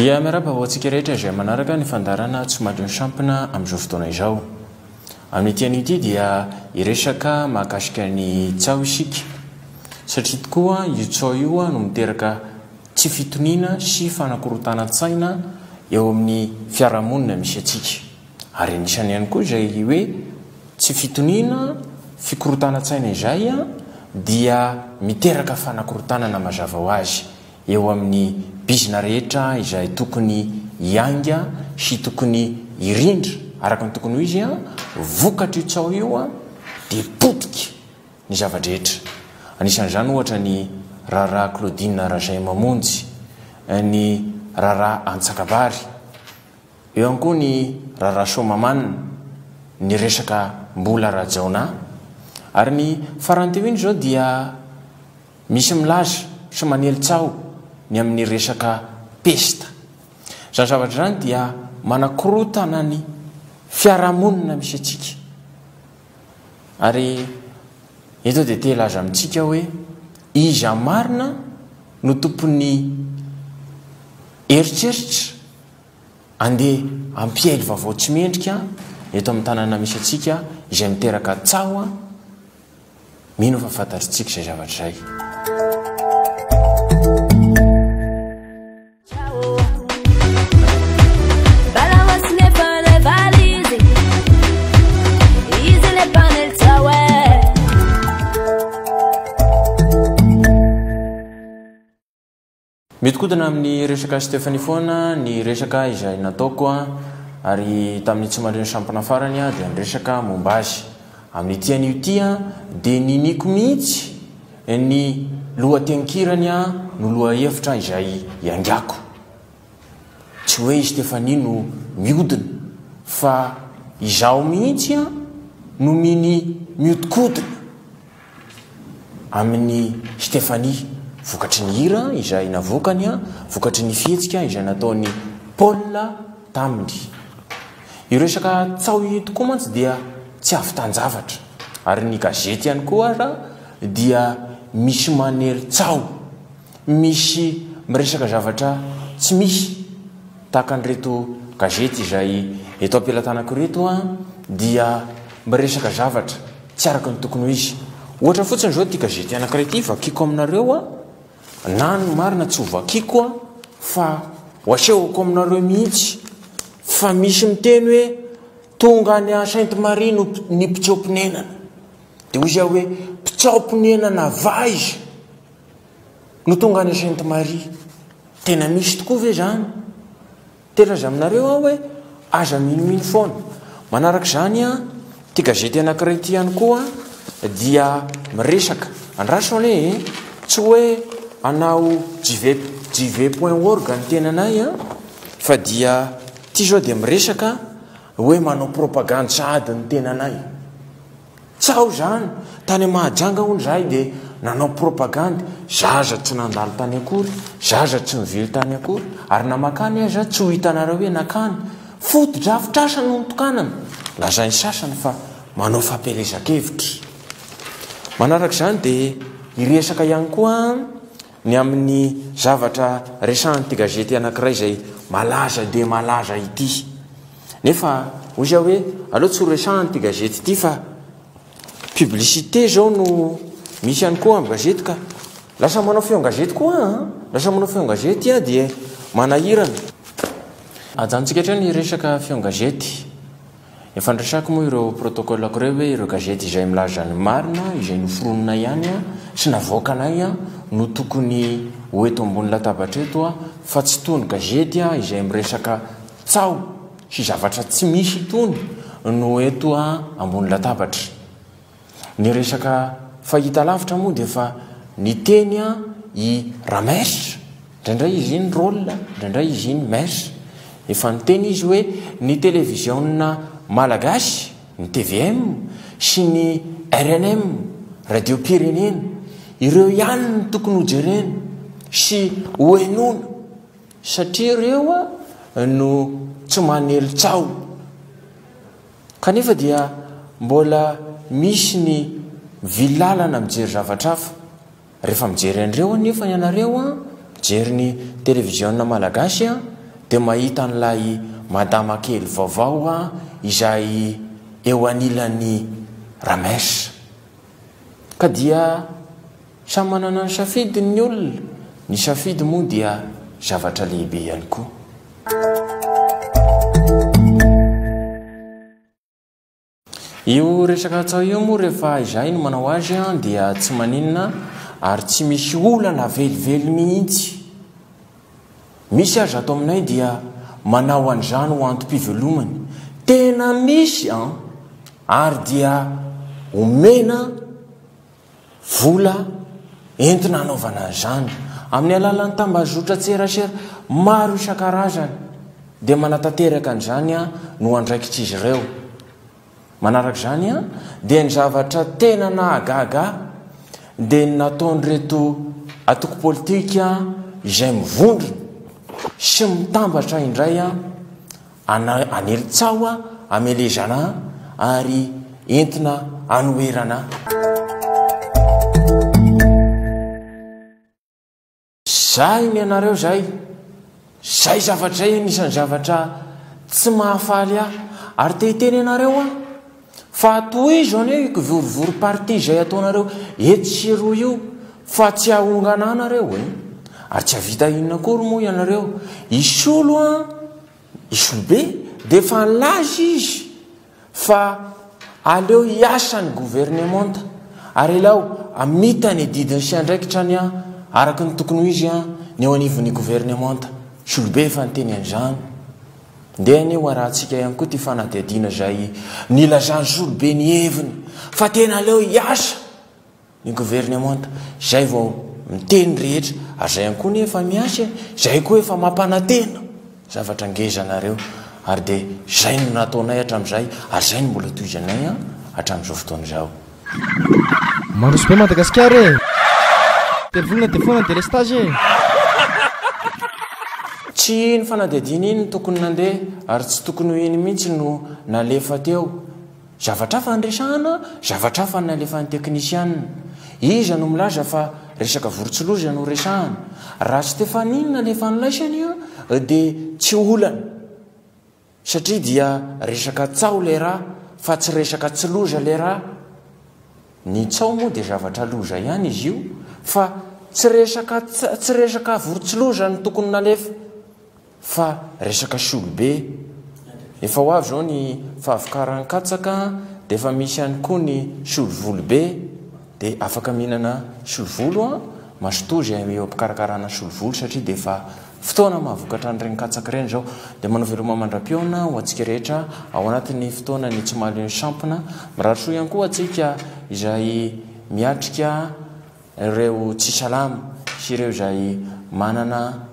Dia miarahaba ho antsika rehetra izay manaraka ny fandarana tsy madiny sampina amin'izao fotoana izao. Amin'ity an'ity dia iresaka mahakasika ny tsao isika. Satria tokoa io tsao io no miteraka tsy fitoniana sy fanakorotana-tsaina eo amin'ny fiarahamonina misy atsika. Ary anisany ihany koa izay hoe tsy fitoniana, fikorotana-tsaina izay dia miteraka fanakorotanana mazava ho azy eo amin'ny bizina rehetra izay tokony hianga sy tokony hirindra araka ny tokony ho izy vokatra io tsao io dia potika ny zavadrehetra. Anisan'izany ohatra ny Rara Claudine Razay Mamonjy, ny Rara Antsakabary, eo ihany koa ny Rara Somamanina, ny resaka Mbola Rajaona. Ary ny farany teo iny zao dia misy milaza sy manely tsao ny amin'ny resaka pesta. Zany zavatra zany dia manakorotana ny fiarahamonina misy atsika. Ary eto dia te laza amintsika hoe iza marina no tompony eritreritra andeha ampiaily vaovao tsy mendrika eto amin'ny tanàna misy atsika izay miteraka tsao. Mino fa fantatritsika izay zavatra izay. Mitokodina amin'ny resaka Stéphanie foana ny resaka izay nataoko ary tamin'ny tsy mandreny sampona farany dia ny resaka momba azy. Amin'ity an'io ity dia niniko mihitsy ny lohatenikirany no lohahevitra izay iangako. Tsy hoe Stéphanie no mihodina fa izaho mihitsy no miodikodina amin'ny Stéphanie. Vokatry ny hira izay navokany vokatry ny fihetsika izay nataony Paul taminy. Io resaka tsao io tokoa mantsy dia tsy avy tanjavatra. Ary ny gazety ihany koa dia misy manery tsao, misy miresaka zavatra tsy misy tahaka an'ireto gazety izay eto ampelantanako reto dia miresaka zavatra tsy araka ny tokony ho izy. Ohatra fotsiny zao ty gazety anankiray ity vakiko aminareo na ny marina tsy ho vakiko fa ho asehoko aminareo mihitsy fa misy miteny hoe tonga any Sainte Marie no ny mpitsaopinenana. Dia hoy izy hoe mpitsaopinenana vaiza no tonga any Sainte Marie. Tena misy tokoa ve zany? Telaza aminareo hoe aza minomino foana. Manaraka izany ty gazety anankiray ity ihany koa dia miresaka andrasony tsy hoe anao jive.org ny tenanay fa dia ty zao dia miresaka hoe manao propagande sahady ny tenanay. Tsao zany tany Mahajanga hono zahay dia nanao propagande. Zaza tsy nandalo tany akory, zaza tsy mivily tany akory, ary namakany aza tsy ho hitanareo hoe nakany foto-drafitrasa no nitokanana. Lazainy sasany fa manao fampelezan-kevitra. Manaraka izany dia iresaka ihany koa ny amin'ny zavatra resan'ity gazety anankiray izay malaza dia malaza ity. Nefa hoy izy hoe aleo tsy ho resan'ity gazety ity fa publicité zao no misy ihany koa amin'ny gazety ka lasa manao feo gazety koa lasa manao feo gazety dia manahirana. Ajanontsika hatrany ny resaka feo gazety. Efa nresako moa ireo protocole ireo hoe ireo gazety izay milaza ny marina izay noforonina ihany sy navoakanay no tokony ho eto ambony latabatra eto fa tsy tony gazety izay miresaka tsao sy zavatra tsy misy tony no eto ambony latabatra. Ny resaka fahita lavitra moa dia fa ny teny i Ramestre, indraindray izy iny rôle, indraindray izy iny mestre. Efa niteny izy hoe ny télévision malagasy, ny TVM sy ny RNM radio pirenena ireo ihany ny tokony ho jerena sy hoenona satria ireo no tsy manely tsao. Kanefa dia mbola misy ny vilalana mijery zavatra hafa. Rehefa mijery an'ireo nefa ianareo mijery ny télévision malagasy dia mahita n'ilay madama kely vaovao a izay eo anilan'ny ramesa ka dia samy manana ny safidiny ny olona ny safidy moa dia zavatra lehibe ihany koa. Io resaka atsao io moa rehefa izahay no manao azy a dia tsy maninona ary tsy misy olana velively mihitsy. Misy azy ato aminay dia manao an'izany ho antom-pivelomany tena misy ary dia omena vola entina anaovana an'izany amin'ny alalan'ny tambazotra tserasera maro isan-karazany dia manatanteraka an'izany a no andraikitr'izy ireo. Manaraka izany a dia ny zavatra tena nahagaga dia nataon'ireto atoko politika izay mivondrona sy mitambatra indray a anelitsao a amelezana ary entina anoherana. Zay ny anareo zay zavatra zay anisan'ny zavatra tsy mahafaly ary tehiteny anareo a fa tohizo aneo ikivorivory parti zay ataonareo eto sy roa io fa tsy ahongana anareo ary tsy havita inona kory moa ianareo isolo isolo be dia fa laza izy fa aleo hiasa ny gouvernemanta ary alao amita ny didiny sy andraikitrany araka ny tokony ho izy ny eo anivon'ny gouvernemanta isolo be efa nyteny an'izany. Dia ny arahantsika ihany koa ty fanadihadiana zay nilazany solobe ny heviny fa tena aleo hiasa ny gouvernemanta zay vao miteny rehetra ary zay ihany koa nefa miasa zay koa efa mampanatena zavatra ngezanareo ary dia zay no nataonay hatramin'izay ary zay no mbola toizanay hatramin'izao fotoan'izao. Mandroso be Madagasikara telefonina telefonina de lestage tsy ny fanadihadiana iny tokony nandeha ary tsy tokony ho iny mihitsy no nalefa teo. Zavatra hafa nresahana zavatra hafa nalefan'ny teknisianina iza no milaza fa resaka vorontsiloza no resahana raha Stefaniny nalefa nylaisany dia tsy olana satria dia resaka tsao le raha fa tsy resaka tsy loza le raha. Ny tsao moa dia zavatra loza ihany izy io fa tsy resaka vorontsiloza no tokony nalefa fa resaka solobe. Efa ho avy zao ny fahavokaran'ny katsaka dia efa misy ihany koa ny solovolobe dia afaka mihinana solovolo masotozy eo ampikarakarana solovolo satria dia efa fotoana mahavokatra an'ireny katsaka ireny zao. Dia manao veloma mandram-piona ho antsika rehetra ao anatin'ny fotoana ny tsy mahaleo ny sampona mirarosoa ihany koa atsika izay miatrika ireo tsy salama sy ireo izay manana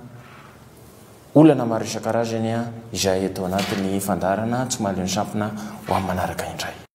olana maro isan-karazany izay atao anatin'ny fandarana tsy mahaleo ny sampona ho amin'ny manaraka indray.